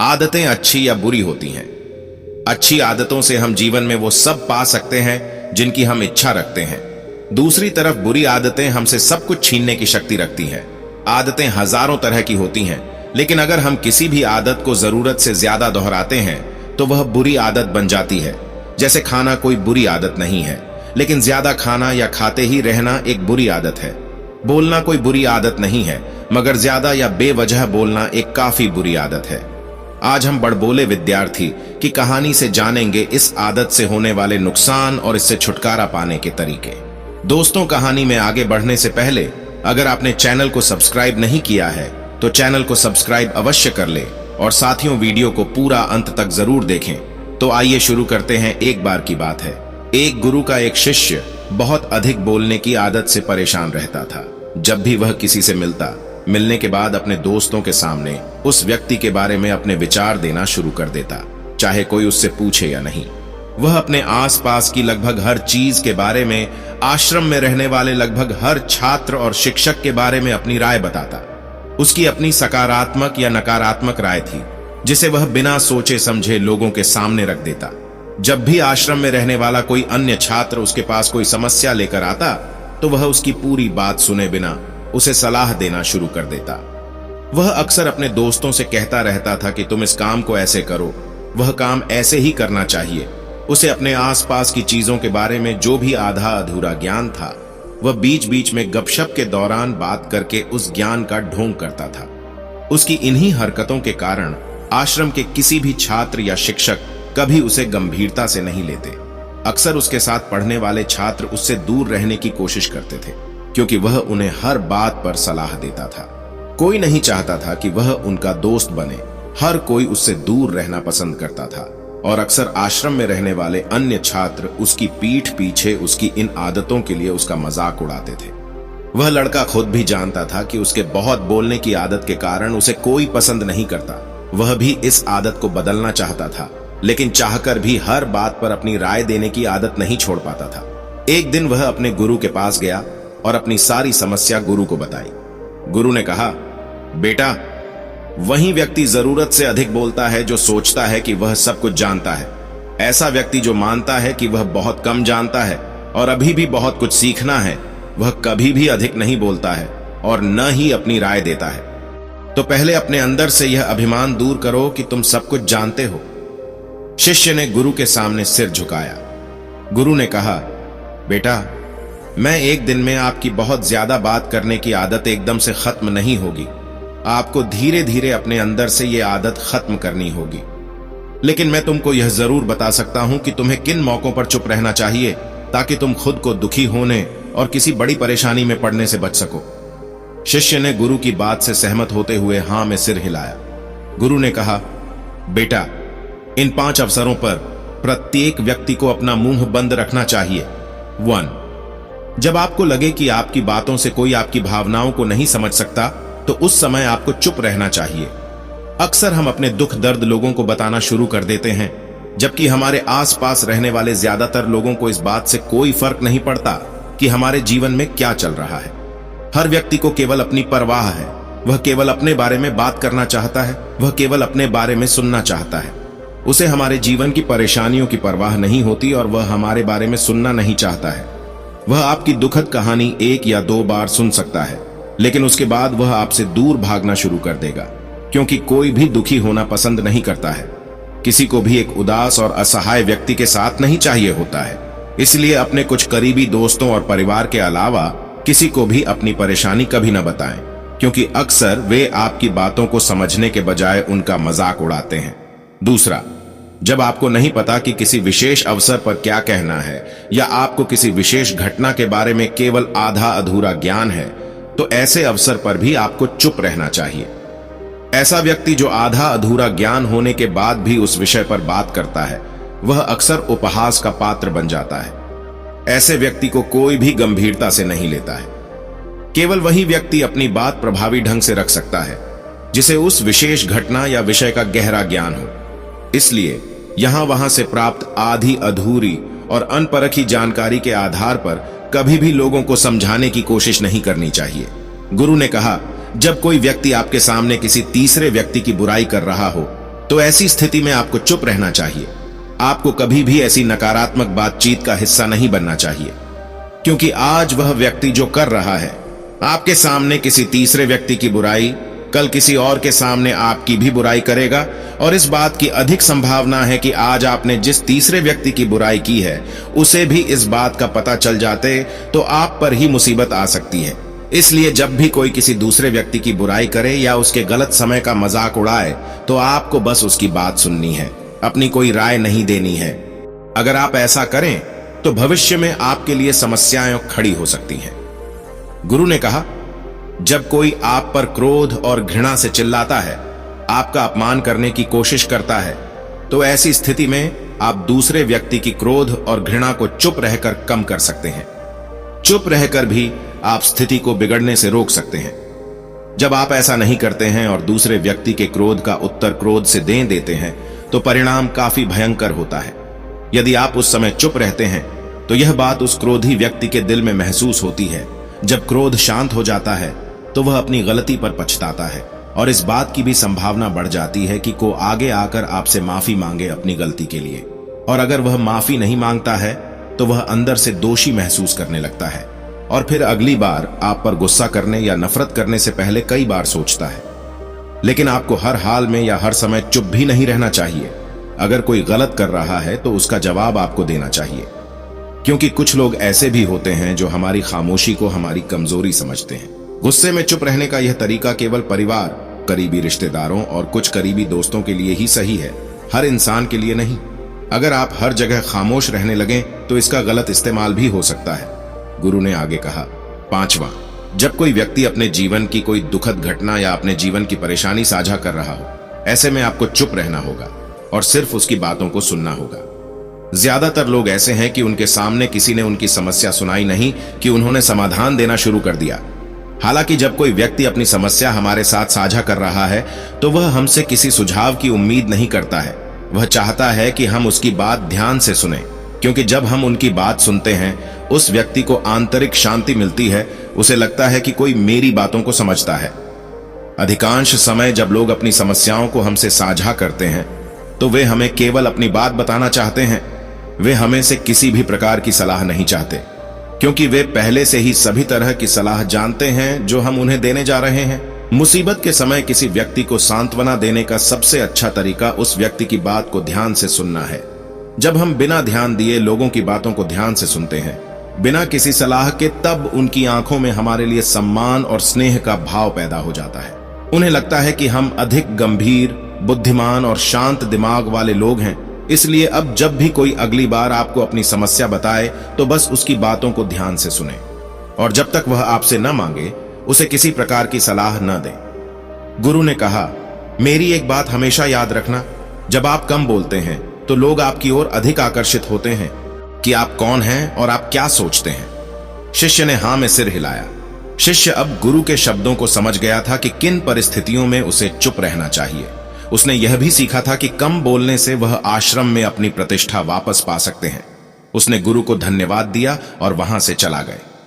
आदतें अच्छी या बुरी होती हैं। अच्छी आदतों से हम जीवन में वो सब पा सकते हैं जिनकी हम इच्छा रखते हैं। दूसरी तरफ बुरी आदतें हमसे सब कुछ छीनने की शक्ति रखती हैं। आदतें हजारों तरह की होती हैं, लेकिन अगर हम किसी भी आदत को जरूरत से ज्यादा दोहराते हैं तो वह बुरी आदत बन जाती है। जैसे खाना कोई बुरी आदत नहीं है, लेकिन ज्यादा खाना या खाते ही रहना एक बुरी आदत है। बोलना कोई बुरी आदत नहीं है, मगर ज्यादा या बेवजह बोलना एक काफी बुरी आदत है। आज हम बड़बोले विद्यार्थी की कहानी से जानेंगे इस आदत से होने वाले नुकसान और इससे छुटकारा पाने के तरीके। दोस्तों, कहानी में आगे बढ़ने से पहले अगर आपने चैनल को सब्सक्राइब नहीं किया है तो चैनल को सब्सक्राइब अवश्य कर ले और साथियों वीडियो को पूरा अंत तक जरूर देखें। तो आइए शुरू करते हैं। एक बार की बात है, एक गुरु का एक शिष्य बहुत अधिक बोलने की आदत से परेशान रहता था। जब भी वह किसी से मिलने के बाद अपने दोस्तों के सामने उस व्यक्ति के बारे में अपने विचार देना शुरू कर देता, चाहे कोई उससे पूछे या नहीं। वह अपने आसपास की लगभग हर चीज के बारे में, आश्रम में रहने वाले लगभग हर छात्र और शिक्षक के बारे में अपनी राय बताता। उसकी अपनी सकारात्मक या नकारात्मक राय थी, जिसे वह बिना सोचे समझे लोगों के सामने रख देता। जब भी आश्रम में रहने वाला कोई अन्य छात्र उसके पास कोई समस्या लेकर आता तो वह उसकी पूरी बात सुने बिना उसे सलाह देना शुरू कर देता। वह अक्सर अपने दोस्तों से कहता रहता था कि तुम इस काम को ऐसे करो, वह काम ऐसे ही करना चाहिए। उसे अपने आसपास की चीजों के बारे में जो भी आधा अधूरा ज्ञान था, वह बीच बीच में गपशप के दौरान बात करके उस ज्ञान का ढोंग करता था। उसकी इन्हीं हरकतों के कारण आश्रम के किसी भी छात्र या शिक्षक कभी उसे गंभीरता से नहीं लेते। अक्सर उसके साथ पढ़ने वाले छात्र उससे दूर रहने की कोशिश करते थे, क्योंकि वह उन्हें हर बात पर सलाह देता था। कोई नहीं चाहता था कि वह उनका दोस्त बने। हर कोई उससे दूर रहना पसंद करता था और अक्सर आश्रम में रहने वाले अन्य छात्र उसकी पीठ पीछे उसकी इन आदतों के लिए उसका मजाक उड़ाते थे। वह लड़का खुद भी जानता था कि उसके बहुत बोलने की आदत के कारण उसे कोई पसंद नहीं करता। वह भी इस आदत को बदलना चाहता था, लेकिन चाहकर भी हर बात पर अपनी राय देने की आदत नहीं छोड़ पाता था। एक दिन वह अपने गुरु के पास गया और अपनी सारी समस्या गुरु को बताई। गुरु ने कहा, बेटा, वही व्यक्ति जरूरत से अधिक बोलता है जो सोचता है कि वह सब कुछ जानता है। ऐसा व्यक्ति जो मानता है कि वह बहुत कम जानता है और अभी भी बहुत कुछ सीखना है, वह कभी भी अधिक नहीं बोलता है और न ही अपनी राय देता है। तो पहले अपने अंदर से यह अभिमान दूर करो कि तुम सब कुछ जानते हो। शिष्य ने गुरु के सामने सिर झुकाया। गुरु ने कहा, बेटा, मैं एक दिन में आपकी बहुत ज्यादा बात करने की आदत एकदम से खत्म नहीं होगी। आपको धीरे धीरे अपने अंदर से यह आदत खत्म करनी होगी। लेकिन मैं तुमको यह जरूर बता सकता हूं कि तुम्हें किन मौकों पर चुप रहना चाहिए ताकि तुम खुद को दुखी होने और किसी बड़ी परेशानी में पड़ने से बच सको। शिष्य ने गुरु की बात से सहमत होते हुए हां में सिर हिलाया। गुरु ने कहा, बेटा, इन 5 अवसरों पर प्रत्येक व्यक्ति को अपना मुंह बंद रखना चाहिए। 1, जब आपको लगे कि आपकी बातों से कोई आपकी भावनाओं को नहीं समझ सकता तो उस समय आपको चुप रहना चाहिए। अक्सर हम अपने दुख दर्द लोगों को बताना शुरू कर देते हैं, जबकि हमारे आसपास रहने वाले ज्यादातर लोगों को इस बात से कोई फर्क नहीं पड़ता कि हमारे जीवन में क्या चल रहा है। हर व्यक्ति को केवल अपनी परवाह है। वह केवल अपने बारे में बात करना चाहता है। वह केवल अपने बारे में सुनना चाहता है। उसे हमारे जीवन की परेशानियों की परवाह नहीं होती और वह हमारे बारे में सुनना नहीं चाहता है। वह आपकी दुखद कहानी 1 या 2 बार सुन सकता है, लेकिन उसके बाद वह आपसे दूर भागना शुरू कर देगा, क्योंकि कोई भी दुखी होना पसंद नहीं करता है। किसी को भी एक उदास और असहाय व्यक्ति के साथ नहीं चाहिए होता है। इसलिए अपने कुछ करीबी दोस्तों और परिवार के अलावा किसी को भी अपनी परेशानी कभी न बताएं, क्योंकि अक्सर वे आपकी बातों को समझने के बजाय उनका मजाक उड़ाते हैं। दूसरा, जब आपको नहीं पता कि किसी विशेष अवसर पर क्या कहना है या आपको किसी विशेष घटना के बारे में केवल आधा अधूरा ज्ञान है, तो ऐसे अवसर पर भी आपको चुप रहना चाहिए। ऐसा व्यक्ति जो आधा अधूरा ज्ञान होने के बाद भी उस विषय पर बात करता है, वह अक्सर उपहास का पात्र बन जाता है। ऐसे व्यक्ति को कोई भी गंभीरता से नहीं लेता है। केवल वही व्यक्ति अपनी बात प्रभावी ढंग से रख सकता है जिसे उस विशेष घटना या विषय का गहरा ज्ञान हो। इसलिए यहां वहां से प्राप्त आधी अधूरी और अनपरखी जानकारी के आधार पर कभी भी लोगों को समझाने की कोशिश नहीं करनी चाहिए। गुरु ने कहा, जब कोई व्यक्ति आपके सामने किसी तीसरे व्यक्ति की बुराई कर रहा हो तो ऐसी स्थिति में आपको चुप रहना चाहिए। आपको कभी भी ऐसी नकारात्मक बातचीत का हिस्सा नहीं बनना चाहिए, क्योंकि आज वह व्यक्ति जो कर रहा है आपके सामने किसी तीसरे व्यक्ति की बुराई, कल किसी और के सामने आपकी भी बुराई करेगा। और इस बात की अधिक संभावना है कि आज आपने जिस तीसरे व्यक्ति की बुराई की है उसे भी इस बात का पता चल जाते तो आप पर ही मुसीबत आ सकती है। इसलिए जब भी कोई किसी दूसरे व्यक्ति की बुराई करे या उसके गलत समय का मजाक उड़ाए तो आपको बस उसकी बात सुननी है, अपनी कोई राय नहीं देनी है। अगर आप ऐसा करें तो भविष्य में आपके लिए समस्याएं खड़ी हो सकती हैं। गुरु ने कहा, जब कोई आप पर क्रोध और घृणा से चिल्लाता है, आपका अपमान करने की कोशिश करता है, तो ऐसी स्थिति में आप दूसरे व्यक्ति की क्रोध और घृणा को चुप रहकर कम कर सकते हैं। चुप रहकर भी आप स्थिति को बिगड़ने से रोक सकते हैं। जब आप ऐसा नहीं करते हैं और दूसरे व्यक्ति के क्रोध का उत्तर क्रोध से दे देते हैं तो परिणाम काफी भयंकर होता है। यदि आप उस समय चुप रहते हैं तो यह बात उस क्रोधी व्यक्ति के दिल में महसूस होती है। जब क्रोध शांत हो जाता है तो वह अपनी गलती पर पछताता है और इस बात की भी संभावना बढ़ जाती है कि को आगे आकर आपसे माफी मांगे अपनी गलती के लिए। और अगर वह माफी नहीं मांगता है तो वह अंदर से दोषी महसूस करने लगता है और फिर अगली बार आप पर गुस्सा करने या नफरत करने से पहले कई बार सोचता है। लेकिन आपको हर हाल में या हर समय चुप भी नहीं रहना चाहिए। अगर कोई गलत कर रहा है तो उसका जवाब आपको देना चाहिए, क्योंकि कुछ लोग ऐसे भी होते हैं जो हमारी खामोशी को हमारी कमजोरी समझते हैं। गुस्से में चुप रहने का यह तरीका केवल परिवार, करीबी रिश्तेदारों और कुछ करीबी दोस्तों के लिए ही सही है, हर इंसान के लिए नहीं। अगर आप हर जगह खामोश रहने लगें तो इसका गलत इस्तेमाल भी हो सकता है। गुरु ने आगे कहा, 5वां, जब कोई व्यक्ति अपने जीवन की कोई दुखद घटना या अपने जीवन की परेशानी साझा कर रहा हो, ऐसे में आपको चुप रहना होगा और सिर्फ उसकी बातों को सुनना होगा। ज्यादातर लोग ऐसे हैं कि उनके सामने किसी ने उनकी समस्या सुनाई नहीं कि उन्होंने समाधान देना शुरू कर दिया। हालांकि जब कोई व्यक्ति अपनी समस्या हमारे साथ साझा कर रहा है तो वह हमसे किसी सुझाव की उम्मीद नहीं करता है। वह चाहता है कि हम उसकी बात ध्यान से सुनें, क्योंकि जब हम उनकी बात सुनते हैं उस व्यक्ति को आंतरिक शांति मिलती है। उसे लगता है कि कोई मेरी बातों को समझता है। अधिकांश समय जब लोग अपनी समस्याओं को हमसे साझा करते हैं तो वे हमें केवल अपनी बात बताना चाहते हैं। वे हमें से किसी भी प्रकार की सलाह नहीं चाहते, क्योंकि वे पहले से ही सभी तरह की सलाह जानते हैं जो हम उन्हें देने जा रहे हैं। मुसीबत के समय किसी व्यक्ति को सांत्वना देने का सबसे अच्छा तरीका उस व्यक्ति की बात को ध्यान से सुनना है। जब हम बिना ध्यान दिए लोगों की बातों को ध्यान से सुनते हैं, बिना किसी सलाह के, तब उनकी आंखों में हमारे लिए सम्मान और स्नेह का भाव पैदा हो जाता है। उन्हें लगता है कि हम अधिक गंभीर, बुद्धिमान और शांत दिमाग वाले लोग हैं। इसलिए अब जब भी कोई अगली बार आपको अपनी समस्या बताए तो बस उसकी बातों को ध्यान से सुने और जब तक वह आपसे न मांगे उसे किसी प्रकार की सलाह न दें। गुरु ने कहा, मेरी एक बात हमेशा याद रखना, जब आप कम बोलते हैं तो लोग आपकी ओर अधिक आकर्षित होते हैं कि आप कौन हैं और आप क्या सोचते हैं। शिष्य ने हां में सिर हिलाया। शिष्य अब गुरु के शब्दों को समझ गया था कि किन परिस्थितियों में उसे चुप रहना चाहिए। उसने यह भी सीखा था कि कम बोलने से वह आश्रम में अपनी प्रतिष्ठा वापस पा सकते हैं। उसने गुरु को धन्यवाद दिया और वहां से चला गया।